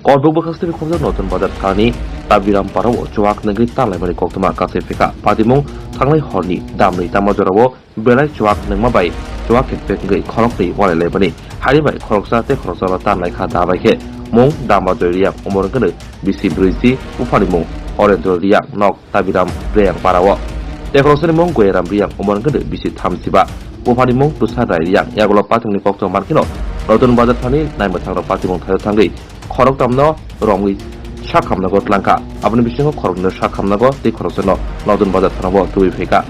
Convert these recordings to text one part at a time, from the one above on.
Korbu-Bekastir Khomda Notun Bazar Thani Tabiram Parawo Chowak Negeri Talaimari Koktama Kase Fika Padimong Thanglai Horni Damri Tamajarawo Belai Chowak Nengmabai Chowak Kepek Ngai Khorokri Wale Lebani Haribai Khoroksa Te Khoroksa Tanlai Kha Dabai Ke Mong Damajoriak Umorengkene Bisi Brisi Ufarimong Oriental Riak Nok Tabiram Reyang Parawo Te Khoroksa Mong Gueram Riak Umorengkene Bisi Thamsiba Ufarimong Tusadai Riak Yagola Patimni Koktama Markino Notun Bazar Thani Naima Thangra Patimong Thayo Thangri Khorok tamno rongi sakhamnago tlangka aboni bisingo khorokno sakhamnago tei khoroksono Notun Bazar thanabo tui pheka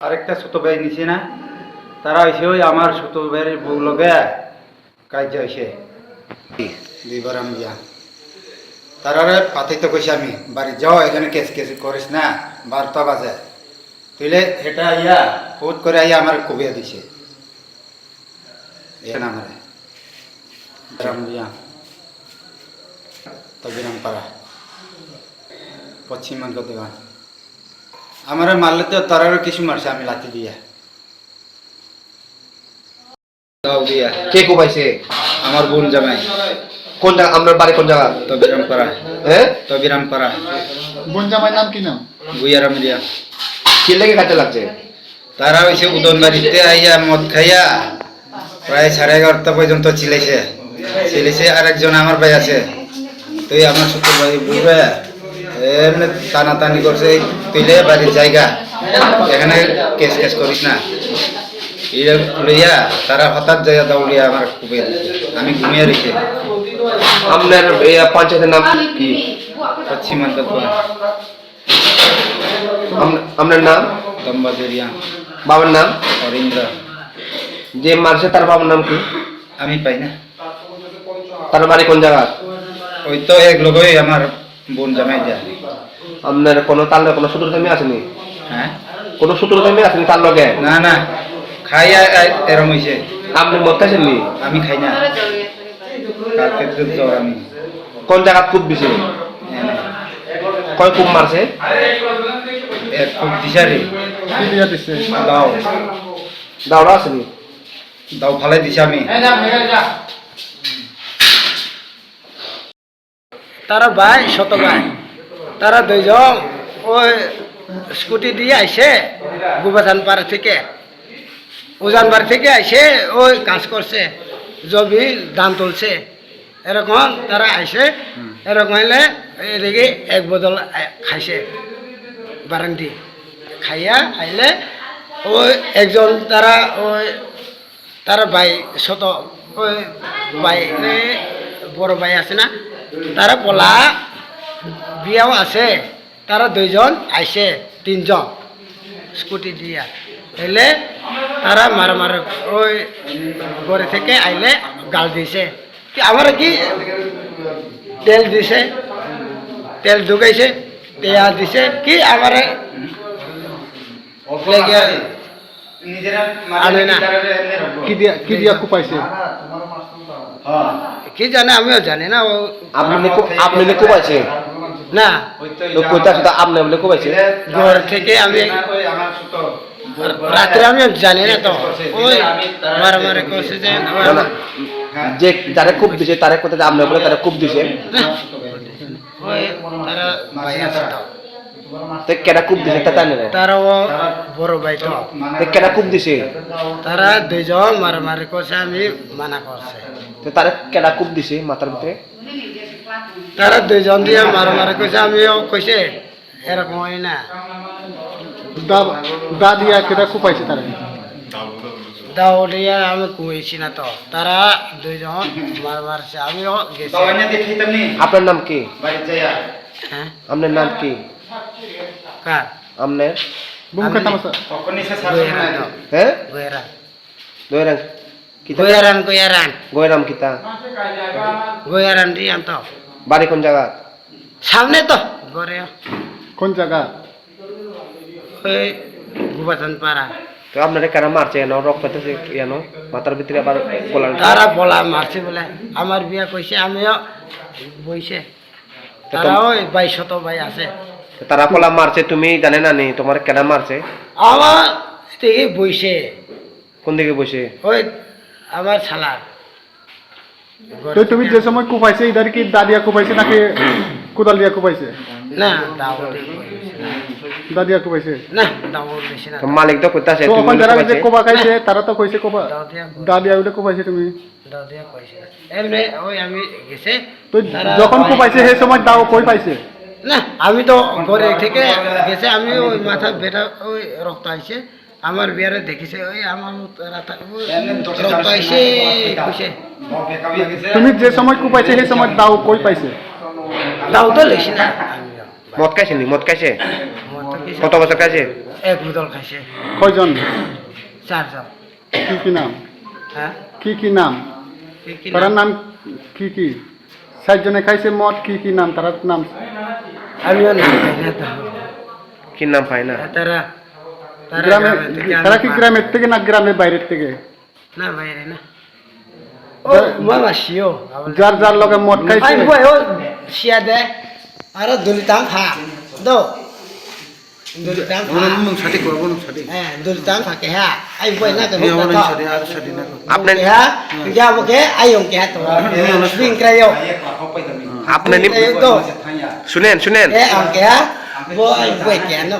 আরেকটা ছোট ভাই নিছে না তারা হইছে ওই আমার ছোট ভাইয়ের বউ লগে কাজ হইছে দুইবার আমি যা তারারে পাঠাইতে কইছি আমি বাড়ি যাও এখানে কেস কেস করিস না 12টা বাজে তুইলে এটা আইয়া ফোন করে আইয়া আমার কবিয়া দিছে এখানে আমার রামদিয়া তবিরাম পাড়া পশ্চিম মানক দেওয়া আমার মারলে তো তারারও কিছু মারছে আমি লাঠি দিয়া দাও দিয়া কে কোবাইছে আমার বোন জামাই কোন জায়গা আমরা বাড়ি কোন জায়গা তবিরাম পাড়া হ্যাঁ তবিরাম পাড়া বোন জামাই নাম কি নাম বুইয়ারাম দিয়া কি লেগে কাটতে লাগছে তারা হইছে উদন বাড়িতে আইয়া মদ খাইয়া প্রায় 11:30 পর্যন্ত চিলেছে আরেকজন আমার ভাই আছে তুই আমার ছোট ভাই বুঝবে এমনি টানাটানি করছে তুইলে বাড়ির জায়গা এখানে কেস কেস করিস না লইয়া তারা হঠাৎ যাইয়া দৌড়িয়া আমার কুপিয়ে দিচ্ছে আমি ঘুমিয়ে রেখে আপনার পঞ্চায়েতের নাম কি পশ্চিম মানক আপনার নাম দম্বাজুরিয়া বাবার নাম অরিন্দ্র যে মারছে তার বাবার নাম কি আমি পাই না তার বাড়ি কোন জায়গা ওই তো এক লগই আমার বোন জামাই যা আপনার কোনো তার কোনো সূত্র জমি আসেনি হ্যাঁ কোনো সূত্র জমি আসেনি তার লগে না না খাইয়া এরম হইছে আপনি মদ খাইছেননি আমি খাই না কালকে তো জ্বর আমি কোন জায়গা কূপ দিছে কয় কূপ মারছে এক খুব দিশারি কি দিয়া দিছে দাও দাওড়া আসেনি দাও ফালাই দিছে আমি তারা ভাই ছোট ভাই তারা দুইজন ওই স্কুটি দিয়ে আইসে গুবাধান পাড়া থেকে উজান বাড়ি থেকে আইসে ওই কাজ করছে জমি ধান তুলছে এরকম তারা আইসে এরকম হইলে এদিকে এক বদল খাইছে বারান্দি খাইয়া আইলে ওই একজন তারা ওই তারা ভাই ছোট ওই ভাই বড় ভাই আছে না তারা বলা বিয়াও আছে তারা দুইজন আইসে তিনজন স্কুটি দিয়া এলে তারা মারে ওই ঘরে থেকে আইলে গাল দিছে কি আমার কি তেল দিছে তেল ঢুকাইছে পেঁয়াজ দিছে কি আমার আনে না কি দিয়া কোপাইছে কি জানে আমিও জানি না ও আপনি কোবাইছে না কইতা শুধু আপনি বলে কোবাইছে ঘর থেকে আমি রাত্রে আমি জানি না তো ওই মারে করছে যে যে যারা কূপ দিছে তারা কোথায় আপনি বলে তারা কূপ দিছে ওই তারা ভাই আছে তো তো কেডা কূপ দিছে তা জানেন তারা ও বড় ভাই তো তো কেডা কূপ দিছে তারা দুইজন মারামারি করছে আমি মানা করছে তো তারা কেডা কূপ দিছে মাথার ভিতরে তারা দুইজন দিয়ে মারামারি করছে আমিও কইছে এরকম হয় না দা দিয়া কেটা কোপাইছে তারা দাউরিয়া আমি কইছি না তো তারা দুইজন মারছে আমিও গেছি আপনার নাম কি হ্যাঁ আপনার নাম কি কার আপনার বুম কাটা মাসা হ্যাঁ গোয়েরা দয়রাং কিতা গোয়রাম কিতা গোয়ারান দিয়ান তো বাড়ি কোন জায়গা সামনে তো ঘরে কোন জায়গা ওই গুবাতন পাড়া তো আপনারা কেন মারছে এনো রক্ত পেতেছে এনো মাথার ভিতরে আবার কোলান তারা বলা মারছে বলে আমার বিয়া কইছে আমিও বইছে তারা ওই 2200 ভাই আছে। তারা কলা মারছে তুমি জানে না নি তোমার কেন মারছে? আমার থেকে বইছে কোন দিকে বসে? ওই আমার শালার। তো তুমি যে সময় কুপাইছে ইধার কি দাদিয়া কুপাইছে নাকি কোদাল দিয়া কুপাইছে? না দাওয়াতে দাদিয়া কুপাইছে। না দাওয়াত বেশি না। তো মালিক তো কইতাছে তো তুমি ওখান যারা যে কইছে। কোবা খাইছে তারা তো কইছে কোবা দাওয়াতিয়া দাদিয়া ওটা কুপাইছে তুমি। দাওয়াতিয়া কইছে এমনি ওই আমি গেছে তো তারা- যখন কুপাইছে সেই সময় দাও কই পাইছে? না আমি তো ঘরে থেকে গেছে, আমি ওই মাথা বেটা ওই রক্ত আইছে আমার বিয়ারে দেখিছে ওই আমার রক্ত আইছে কইছে তুমি যে সময় কুপাইছে সেই সময় দাও কই পাইছে? দাও তো লেছি না আমি মদ খাইছে নি? মদ খাইছে? মদ তো কিছু- কত বছর খাইছে? এক বোতল খাইছে কয়জন? 4 জন। কি নাম? হ্যাঁ কি নাম? কি তার নাম? নাম কি? 7 জনে খাইছে মদ কি নাম তার নাম? আমিও না জানি না তো। কি নাম পাই না? তারা তারা গ্রামে গ্রামের থেকে আমি তারা কি পা- গ্রামের থেকে না গ্রামের বাইরের থেকে? না বাইরে না ও মামা শিও যার যার লগে মদ খাইছে আই বই ও শিয়া দে আর দলিতাম খা দো দলিতাম খা সঠিক বলবো সঠিক হ্যাঁ দলিতাম থাকে হ্যাঁ আই বই না তো আপনি হ্যাঁ যা বকে আইম কে তো বিং ক্রায়ো আপনি নি তো শুনেন এ আম কে বই বই কে নো